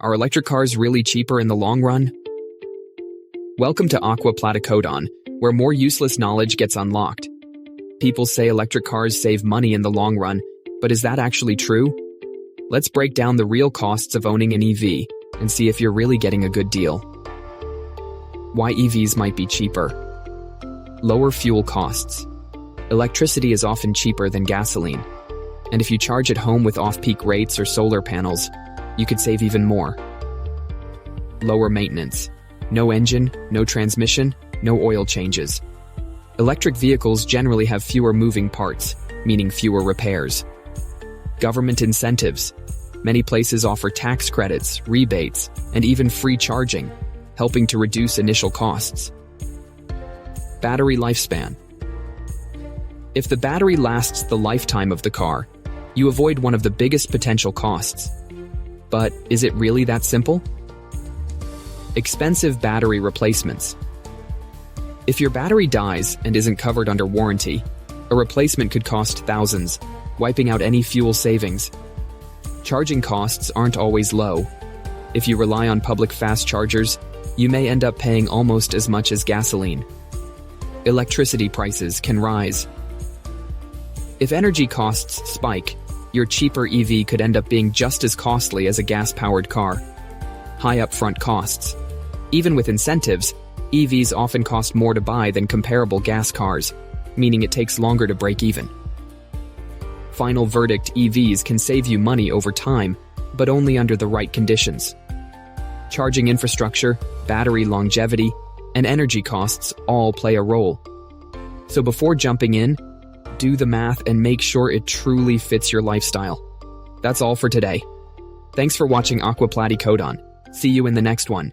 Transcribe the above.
Are electric cars really cheaper in the long run? Welcome to Aqua Platicodon, where more useless knowledge gets unlocked. People say electric cars save money in the long run, but is that actually true? Let's break down the real costs of owning an EV and see if you're really getting a good deal. Why EVs might be cheaper. Lower fuel costs. Electricity is often cheaper than gasoline, and if you charge at home with off-peak rates or solar panels, you could save even more. Lower maintenance. No engine, no transmission, no oil changes. Electric vehicles generally have fewer moving parts, meaning fewer repairs. Government incentives. Many places offer tax credits, rebates, and even free charging, helping to reduce initial costs. Battery lifespan. If the battery lasts the lifetime of the car, you avoid one of the biggest potential costs. But is it really that simple? Expensive battery replacements. If your battery dies and isn't covered under warranty, a replacement could cost thousands, wiping out any fuel savings. Charging costs aren't always low. If you rely on public fast chargers, you may end up paying almost as much as gasoline. Electricity prices can rise. If energy costs spike, your cheaper EV could end up being just as costly as a gas-powered car. High upfront costs. Even with incentives, EVs often cost more to buy than comparable gas cars, meaning it takes longer to break even. Final verdict: EVs can save you money over time, but only under the right conditions. Charging infrastructure, battery longevity, and energy costs all play a role. So before jumping in, do the math and make sure it truly fits your lifestyle. That's all for today. Thanks for watching Aqua Platicodon. See you in the next one.